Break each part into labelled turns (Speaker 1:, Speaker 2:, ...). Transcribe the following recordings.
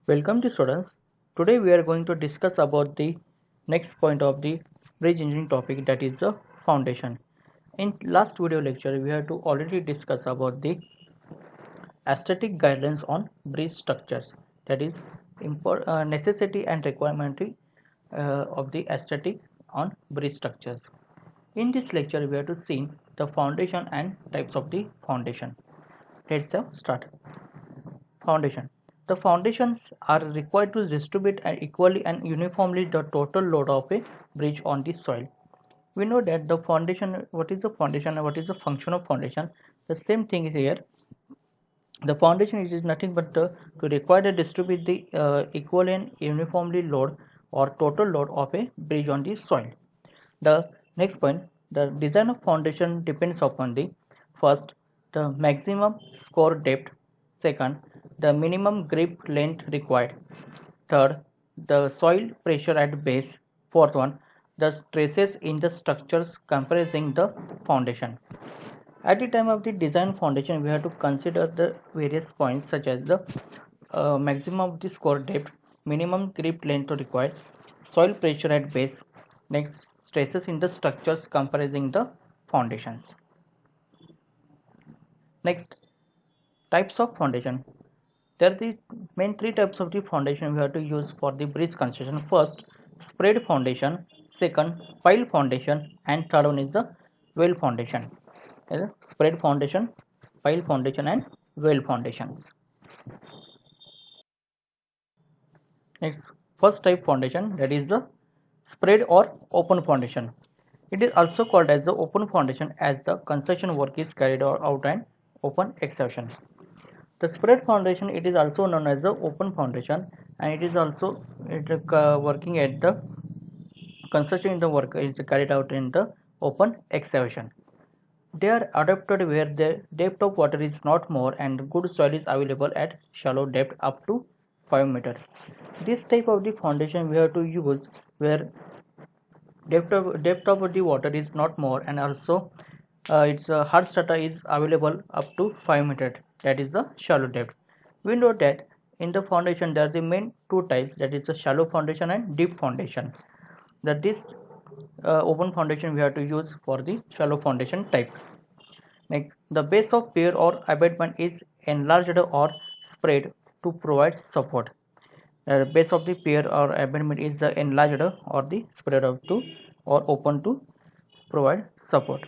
Speaker 1: Welcome to students. Today we are going to discuss about the next point of the bridge engineering topic, that is the foundation. In last video lecture we have to already discuss about the aesthetic guidelines on bridge structures, that is necessity and requirement of the aesthetic on bridge structures. In this lecture we have to see the foundation and types of the foundation. Let's start. Foundation. The foundations are required to distribute equally and uniformly the total load of a bridge on the soil. We know that the foundation, what is the foundation and what is the function of foundation? The same thing is here. The foundation is nothing but to require to distribute the equal and uniformly load or total load of a bridge on the soil. The next point, the design of foundation depends upon the first, the maximum score depth, second, the minimum grip length required, third, the soil pressure at base, fourth one, the stresses in the structures comprising the foundation. At the time of the design foundation, we have to consider the various points such as the maximum of the score depth, minimum grip length required, soil pressure at base, next stresses in the structures comprising the foundations. Next, types of foundation. There are the main three types of the foundation we have to use for the bridge construction. First, spread foundation, second, pile foundation, and third one is the well foundation. Spread foundation, pile foundation, and well foundations. Next, first type foundation, that is the spread or open foundation. It is also called as the open foundation as the construction work is carried out an open excavation. The spread foundation, it is also known as the open foundation, and it is also working at the construction in the work is carried out in the open excavation. They are adapted where the depth of water is not more and good soil is available at shallow depth up to 5 meters. This type of the foundation we have to use where depth of the water is not more, and also its hard strata is available up to 5 meters, that is the shallow depth. We know that in the foundation there are the main two types, that is the shallow foundation and deep foundation. That this open foundation we have to use for the shallow foundation type. Next, the base of pier or abutment is enlarged or spread to provide support. The base of the pier or abutment is enlarged or the spread out to or open to provide support.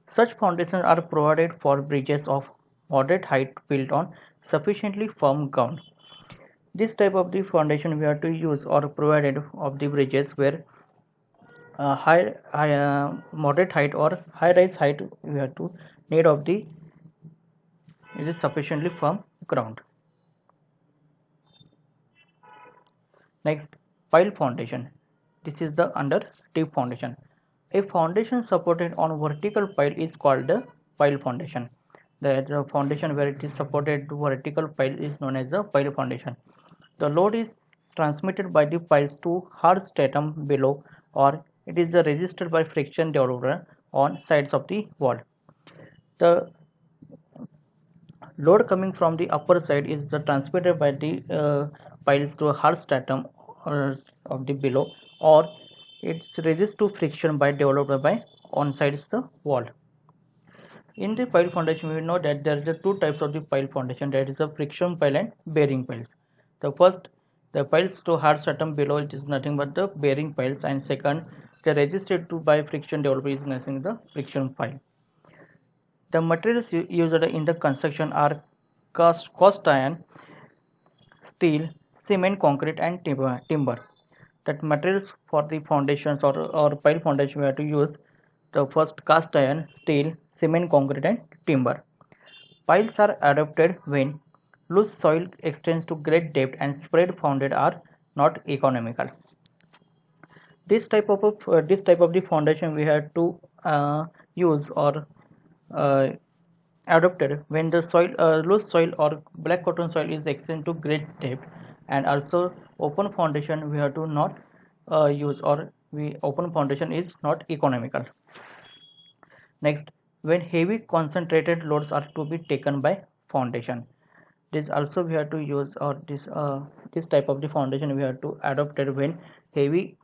Speaker 1: Such foundations are provided for bridges of moderate height built on sufficiently firm ground. This type of the foundation we have to use or provided of the bridges where moderate height or high rise height we have to need of the it is sufficiently firm ground. Next, pile foundation. This is the under deep foundation. A foundation supported on vertical pile is called the pile foundation. The foundation where it is supported to vertical pile is known as the pile foundation. The load is transmitted by the piles to hard stratum below, or it is resisted by friction developed on sides of the wall. The load coming from the upper side is transmitted by the piles to a hard stratum of the below, or it's resist to friction by developed by on sides the wall. In the pile foundation, we know that there are two types of the pile foundation, that is a friction pile and bearing piles. The first, the piles to hard stratum below, it is nothing but the bearing piles, and second, the resisted to by friction developed is nothing the friction pile. The materials used in the construction are cast iron, steel, cement, concrete, and timber. That materials for the foundations or pile foundation we have to use the first cast iron, steel, cement, concrete, and timber. Piles are adopted when loose soil extends to great depth and spread founded are not economical. This type of the foundation we have to use or adopted when the soil loose soil or black cotton soil is extended to great depth, and also open foundation we have to not use, or open foundation is not economical. Next, when heavy concentrated loads are to be taken by foundation. This also we have to use, or this type of the foundation we have to adopt it when heavy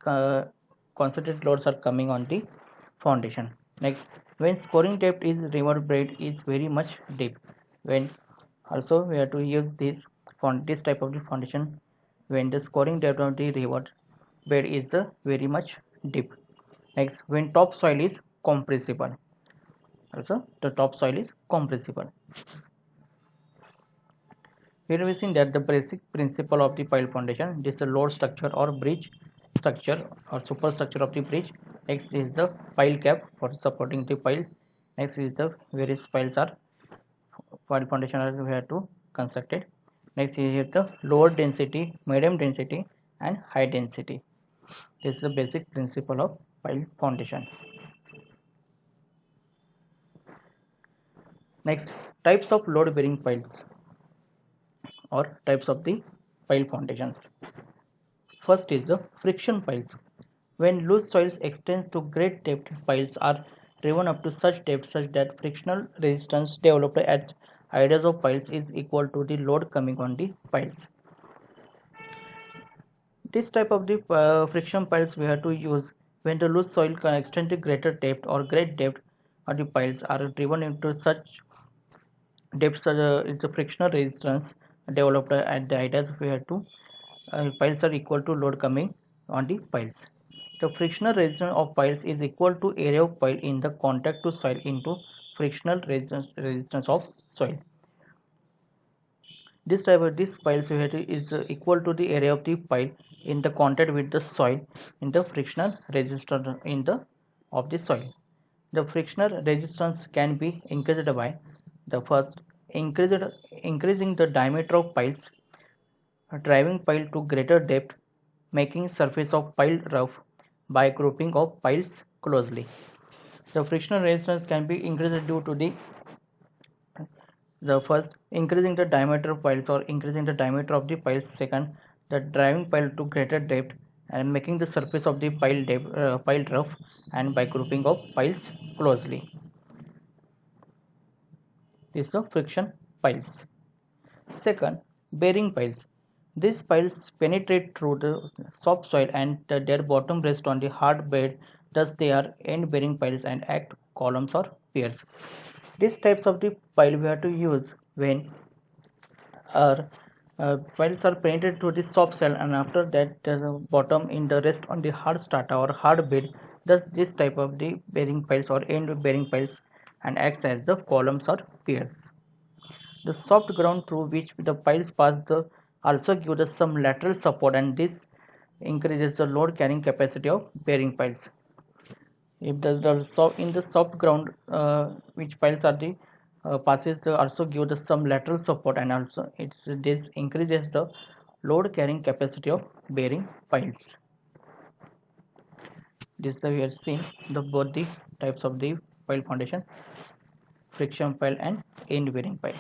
Speaker 1: concentrated loads are coming on the foundation. Next, when scoring depth is river bed is very much deep, when also we have to use this type of the foundation when the scoring depth of the river bed is very much deep. Next, when topsoil is compressible, also the topsoil is compressible. Here we see that the basic principle of the pile foundation, this is the load structure or bridge structure or superstructure of the bridge. Next is the pile cap for supporting the pile. Next is the various piles are pile foundation are we have to constructed. Next is here the lower density, medium density and high density. This is the basic principle of pile foundation. Next, types of load bearing piles or types of the pile foundations. First is the friction piles. When loose soils extends to great depth, piles are driven up to such depth such that frictional resistance developed at ideas of piles is equal to the load coming on the piles. This type of the friction piles we have to use when the loose soil can extend to greater depth or great depth, or the piles are driven into such depths the frictional resistance developed at the ideas we have to piles are equal to load coming on the piles. The frictional resistance of piles is equal to area of pile in the contact to soil into frictional resistance of soil. This type of this piles is equal to the area of the pile in the contact with the soil in the frictional resistance in the of the soil. The frictional resistance can be increased by the first increasing the diameter of piles, driving pile to greater depth, making surface of pile rough by grouping of piles closely. The frictional resistance can be increased due to the first increasing the diameter of piles or increasing the diameter of the piles. Second, the driving pile to greater depth and making the surface of the pile rough and by grouping of piles closely. This is the friction piles. Second, bearing piles. These piles penetrate through the soft soil and their bottom rest on the hard bed, thus they are end bearing piles and act columns or piers. These types of the pile we have to use when our piles are penetrated through the soft soil and after that the bottom in the rest on the hard strata or hard bed, thus this type of the bearing piles or end bearing piles and acts as the columns or piers. The soft ground through which the piles pass also gives us some lateral support, and this increases the load carrying capacity of bearing piles. If in the soft ground which piles are the passes also give us some lateral support, and also this increases the load carrying capacity of bearing piles. This we have seen both the types of the pile foundation, friction pile and end bearing pile.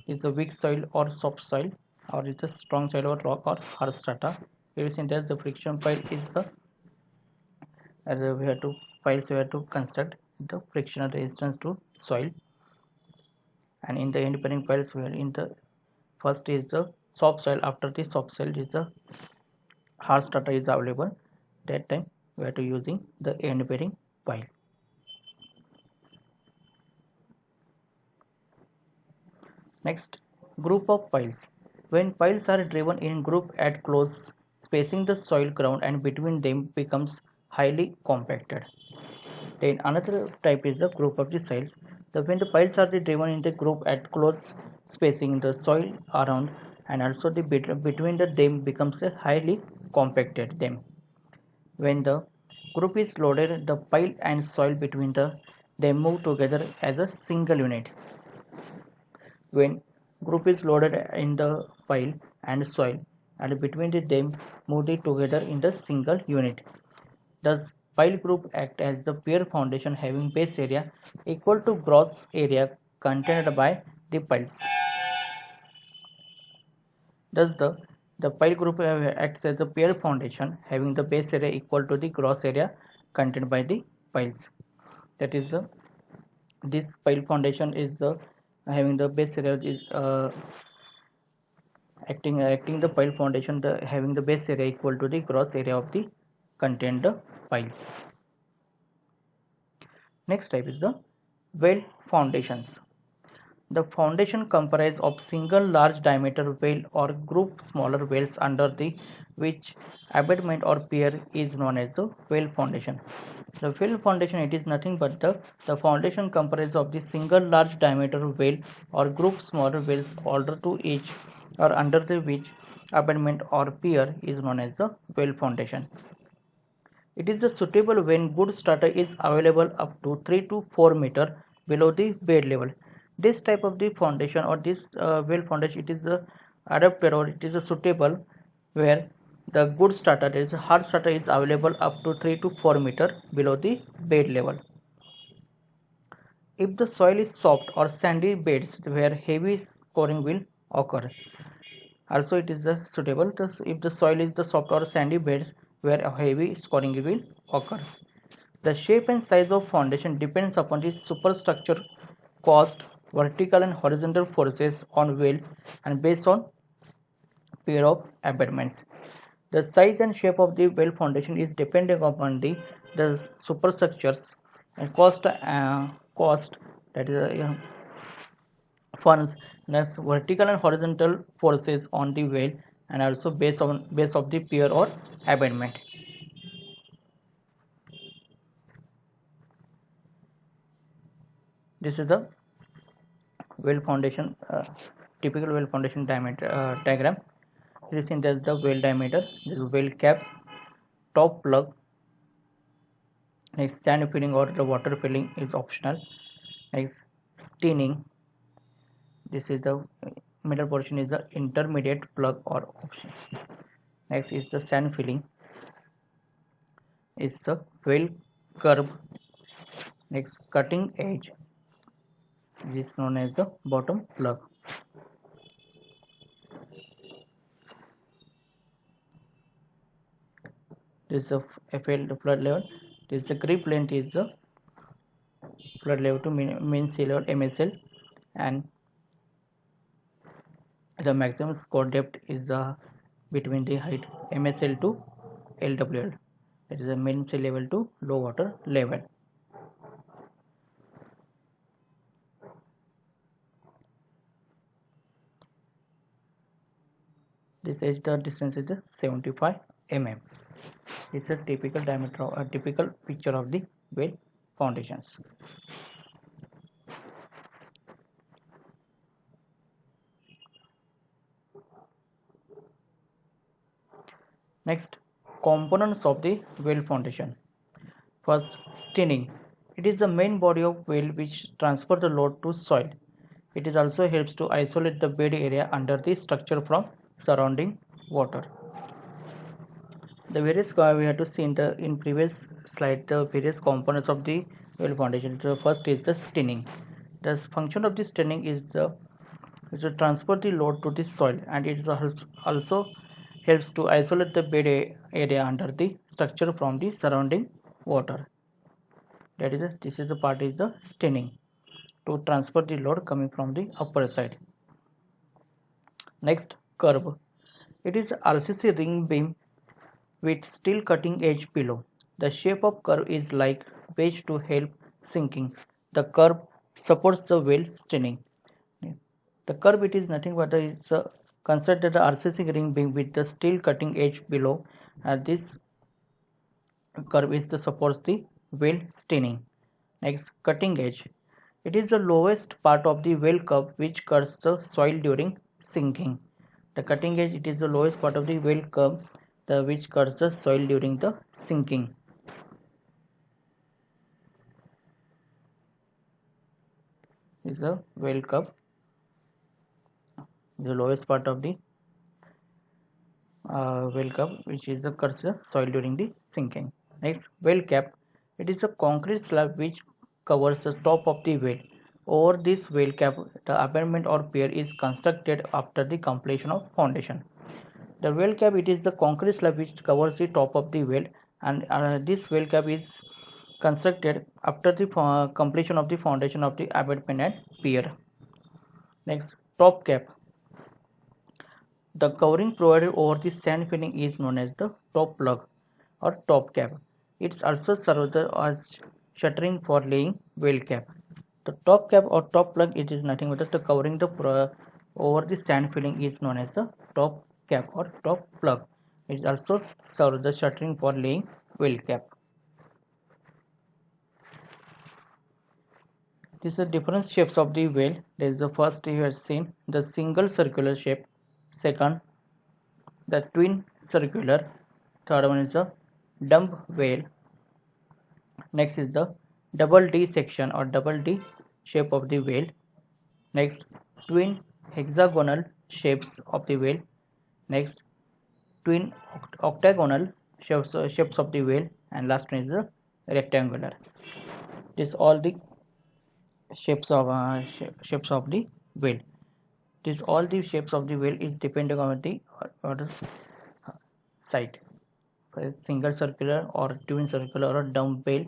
Speaker 1: Is the weak soil or soft soil, or is the strong soil or rock or hard strata. Here is that the friction pile is we have to construct the frictional resistance to soil, and in the end bearing piles where in the first is the soft soil, after the soft soil is the hard strata is available. That time we are to using the end bearing pile. Next, group of piles. When piles are driven in group at close spacing, the soil ground and between them becomes highly compacted. Then another type is the group of the soil. When the piles are driven in the group at close spacing, the soil around and also the between them becomes highly compacted. When the group is loaded, the pile and soil between them move together as a single unit. When group is loaded in the pile and soil and between them moved together in the single unit. Thus pile group act as the pier foundation having base area equal to gross area contained by the piles. Thus the pile group acts as the pier foundation having the base area equal to the gross area contained by the piles. That is This pile foundation is the having the base area is acting the pile foundation the having the base area equal to the gross area of the contained piles. Next type is the well foundations. The foundation comprises of single large diameter well or group smaller wells under the which abutment or pier is known as the well foundation. The well foundation, it is nothing but the foundation comprises of the single large diameter well or group smaller wells order to each or under the which abutment or pier is known as the well foundation. It is suitable when good strata is available up to 3 to 4 meter below the bed level. This type of the foundation or this well foundation, it is adapted or it is suitable where the good strata, that is hard strata, is available up to 3 to 4 meter below the bed level. If the soil is soft or sandy beds where heavy scoring will occur. Also it is suitable if the soil is the soft or sandy beds where a heavy scoring will occur. The shape and size of foundation depends upon the superstructure cost, vertical and horizontal forces on well and based on pair of abutments. The size and shape of the well foundation is depending upon the superstructures and cost that is funds as vertical and horizontal forces on the well and also base of the pier or abutment. This is the well foundation typical well foundation diagram. This is the well diameter, this is well cap, top plug. Next, sand filling or the water filling is optional. Next, steining. This is the middle portion is the intermediate plug or option. Next is the sand filling, is the well curve. Next, cutting edge, this is known as the bottom plug. This is the FL, the flood level. This is the grip length, is the flood level to mean sea level MSL, and the maximum score depth is the between the height MSL to LWL, that is the mean sea level to low water level. This is the distance is the 75 mm. This is a typical diameter, a typical picture of the well foundations. Next, components of the well foundation. First, steining. It is the main body of well which transfers the load to soil. It is also helps to isolate the bed area under the structure from surrounding water. The various we have to see in previous slide the various components of the well foundation. The first is the steining. The function of the steining is to transfer the load to the soil, and it also helps to isolate the bed area under the structure from the surrounding water. That is this is the part is the steining, to transfer the load coming from the upper side. Next, curve. It is RCC ring beam with steel cutting edge below. The shape of curve is like wedge to help sinking. The curve supports the well steining. The curve, it is nothing but it's consider the RCC ring beam with the steel cutting edge below, and this curve is the supports the well steining. Next, cutting edge. It is the lowest part of the well curve which cuts the soil during sinking. The cutting edge, it is the lowest part of the well curve which cuts the soil during the sinking. This is the well curve, the lowest part of the well curve which is the cuts the soil during the sinking. Next, well cap. It is a concrete slab which covers the top of the well. Over this well cap, the abutment or pier is constructed after the completion of foundation. The well cap, it is the concrete slab which covers the top of the well, and this well cap is constructed after the completion of the foundation of the abutment and pier. Next, top cap. The covering provided over the sand filling is known as the top plug or top cap. It's also served as shuttering for laying whale cap. The top cap or top plug, it is nothing but the covering the over the sand filling is known as the top cap or top plug. It also serves the shuttering for laying whale cap. These are different shapes of the whale. There is the first you have seen the single circular shape, second the twin circular, third one is the dumb whale, next is the double D section or double D shape of the whale, next twin hexagonal shapes of the whale, next twin octagonal shapes of the whale, and last one is the rectangular. This all the shapes of the whale. This all the shapes of the whale is depending on the site. For single circular or twin circular or dumb whale,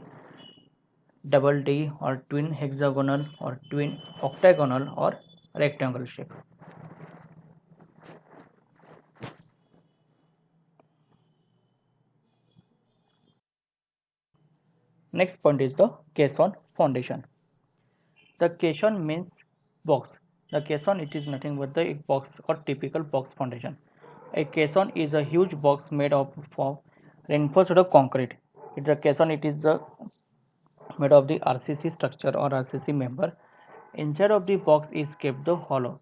Speaker 1: double D or twin hexagonal or twin octagonal or rectangle shape. Next point is the caisson foundation. The caisson means box. The caisson, it is nothing but the box or typical box foundation. A caisson is a huge box made of reinforced concrete. It's a caisson. It is the made of the RCC structure or RCC member. Inside of the box is kept the hollow.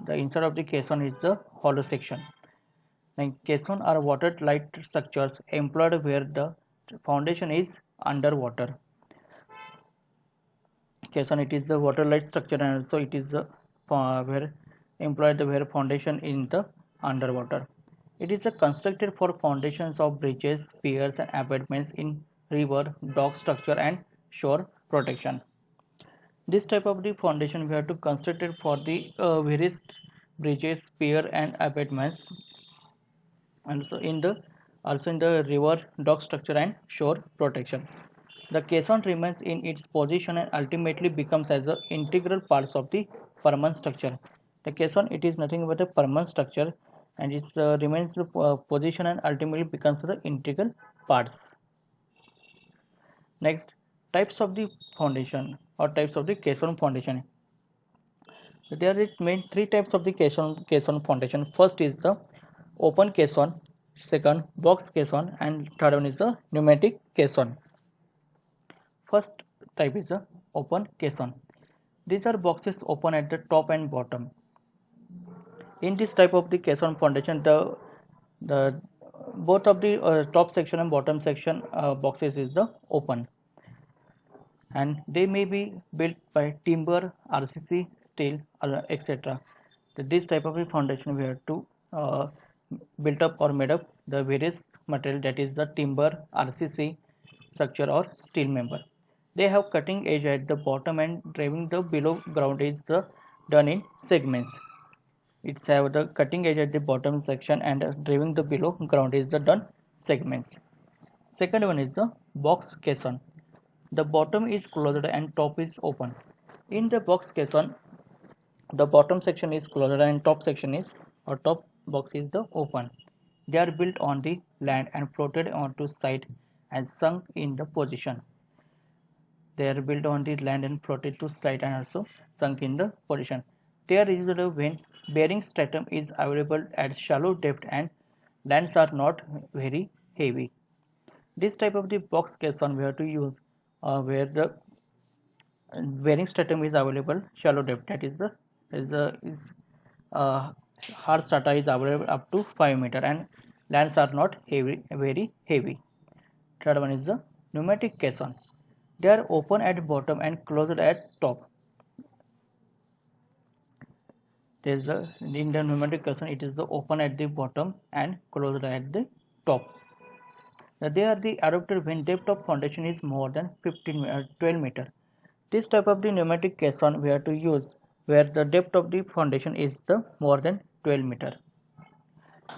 Speaker 1: The inside of the caisson is the hollow section. Now, caisson are water-tight structures employed where the foundation is underwater. Caisson, it is the water-tight structure, and also it is the where employed where foundation in the underwater. It is constructed for foundations of bridges, piers, and abutments in river, dock structure, and shore protection. This type of the foundation we have to construct it for the various bridges, pier, and abutments, and also in the river, dock structure, and shore protection. The caisson remains in its position and ultimately becomes as the integral parts of the permanent structure. The caisson, it is nothing but a permanent structure, and it remains the position and ultimately becomes the integral parts. Next, types of the foundation or types of the caisson foundation. There are main three types of the caisson foundation. First is the open caisson, second box caisson, and third one is the pneumatic caisson. First type is a open caisson. These are boxes open at the top and bottom. In this type of the caisson foundation, the both of the top section and bottom section boxes is the open, and they may be built by timber, RCC, steel, etc. This type of the foundation we have to built up or made up the various material, that is the timber, RCC structure or steel member. They have cutting edge at the bottom and driving the below ground is done in segments. It's have the cutting edge at the bottom section and driving the below ground is the done segments. Second one is the box caisson. The bottom is closed and top is open. In the box caisson, the bottom section is closed and top section is or top box is the open. They are built on the land and floated onto site and sunk in the position. They are built on the land and floated to site and also sunk in the position. They are used when bearing stratum is available at shallow depth and lands are not very heavy. This type of the box caisson we have to use where the bearing stratum is available shallow depth, that is hard strata is available up to 5 meter and lands are not very heavy. Third one is the pneumatic caisson. They are open at bottom and closed at top. In the pneumatic caisson, it is the open at the bottom and closed at the top. They are the adopted when depth of foundation is more than 12 meter. This type of the pneumatic caisson we have to use where the depth of the foundation is the more than 12 meter.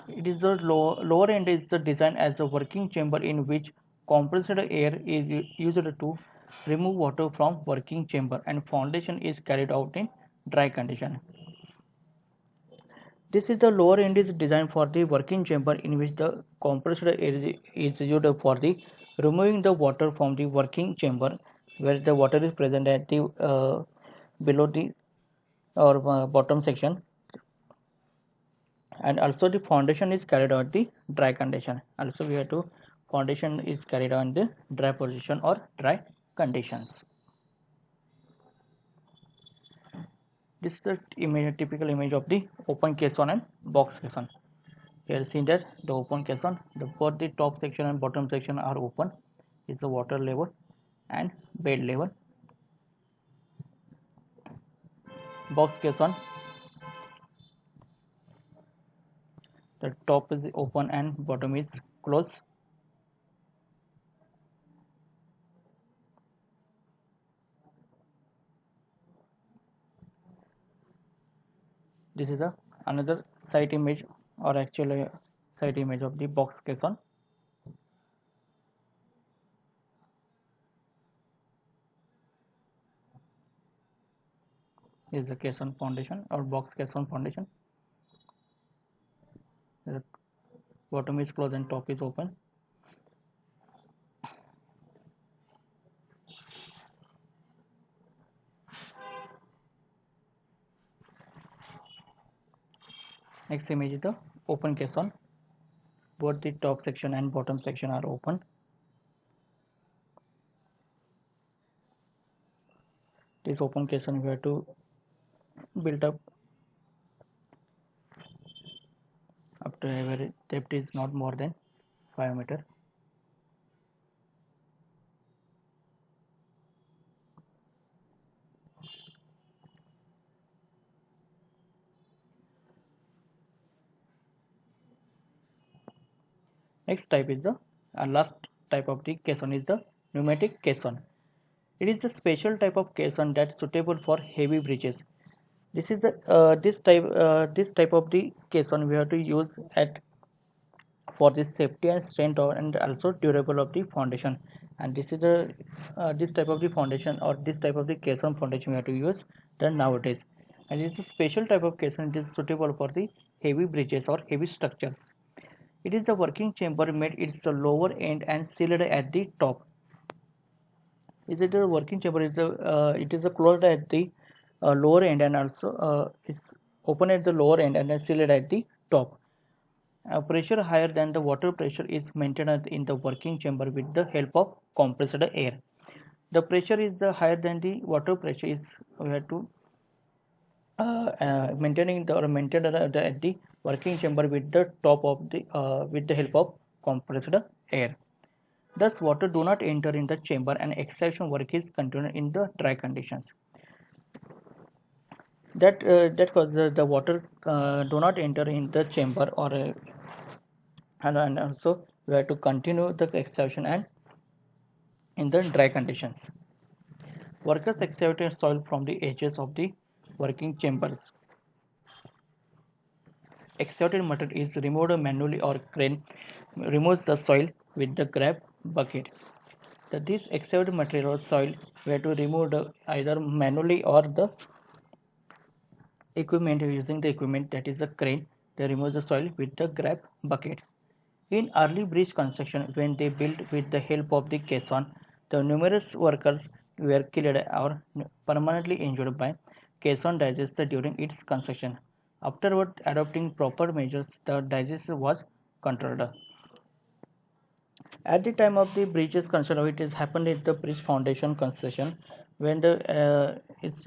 Speaker 1: It is the lower end is the design as a working chamber in which Compressed air is used to remove water from working chamber, and foundation is carried out in dry condition. This is the lower end is designed for the working chamber, in which the compressed air is used for the removing the water from the working chamber, where the water is present at the below the or bottom section, and also the foundation is carried out the dry condition. Also we have to foundation is carried on the dry position or dry conditions. This is the image, typical image of the open caisson and box caisson. Here seen that the open caisson, both the top section and bottom section are open, is the water level and bed level. Box caisson, the top is open and bottom is closed. This is another side image, or actually side image of the box caisson. Is the caisson foundation or box caisson foundation. The bottom is closed and top is open. Next image is the open caisson. Both the top section and bottom section are open. This open caisson we have to build up to a depth is not more than 5 meters. Next type is the last type of the caisson is the pneumatic caisson. It is a special type of caisson that's suitable for heavy bridges. This is the this type of the caisson we have to use at for the safety and strength and also durable of the foundation. And this is the this type of the foundation or this type of the caisson foundation we have to use done nowadays. And it is a special type of caisson. It is suitable for the heavy bridges or heavy structures. It is the working chamber made its the lower end and sealed at the top. Is it a working chamber? Is it is a closed at the lower end, and also it's open at the lower end and then sealed at the top. Pressure higher than the water pressure is maintained in the working chamber with the help of compressed air. The pressure is the higher than the water pressure is we have to maintaining the or maintained at the working chamber with the top of the with the help of compressed air. Thus, water do not enter in the chamber and extraction work is continued in the dry conditions. That causes the water do not enter in the chamber or and also we have to continue the extraction and in the dry conditions. Workers excavated soil from the edges of the working chambers. Excavated material is removed manually or crane removes the soil with the grab bucket. This excavated material or soil we have to remove either manually or the equipment using the equipment, that is the crane. They remove the soil with the grab bucket. In early bridge construction, when they built with the help of the caisson, the numerous workers were killed or permanently injured by caisson disaster during its construction. Afterward, adopting proper measures, the disaster was controlled. At the time of the bridge's construction, it has happened at the bridge foundation construction, when the its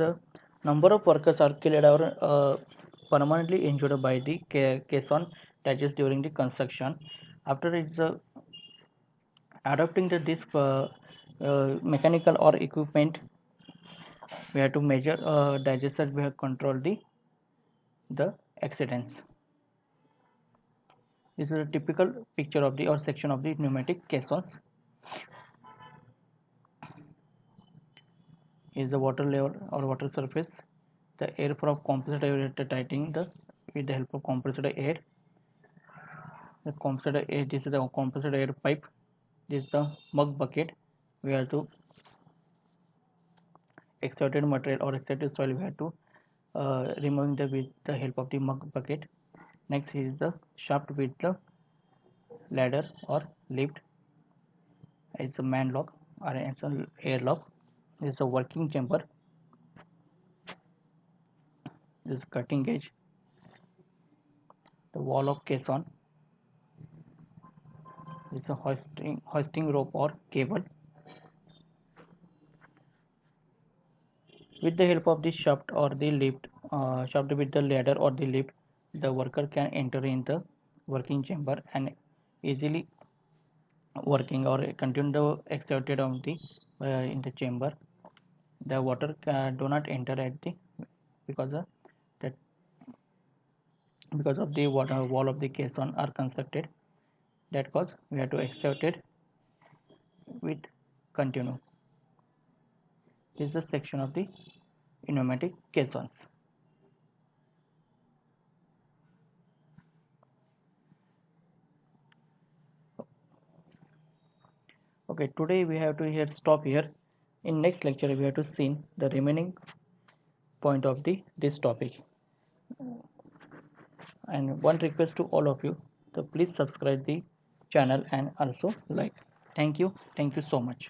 Speaker 1: number of workers are killed or permanently injured by the caisson damages during the construction. After it's adopting this mechanical or equipment, we have to measure digester. We have control the accidents. This is a typical picture of the or section of the pneumatic caissons. Is the water level or water surface. The air from compressed air tightening with the help of compressed air. The compressed air. This is the compressed air pipe. This is the mug bucket. We have to extracted material or extracted soil. We have to removing the with the help of the mug bucket. Next is the shaft with the ladder or lift. It's a man lock or it's an air lock. This is a working chamber. This is cutting gauge. The wall of caisson. This is a hoisting rope or cable. With the help of the shaft or the lift, shaft with the ladder or the lift, the worker can enter in the working chamber and easily working or continue the exerted on the in the chamber. The water do not enter at the because of that because of the water wall of the caisson are constructed. That cause we have to exert it with continue. This is the section of the pneumatic caissons. Okay, today we have to here stop here. In next lecture we have to see the remaining point of the this topic. And one request to all of you, so please subscribe the channel and also like. Thank you so much.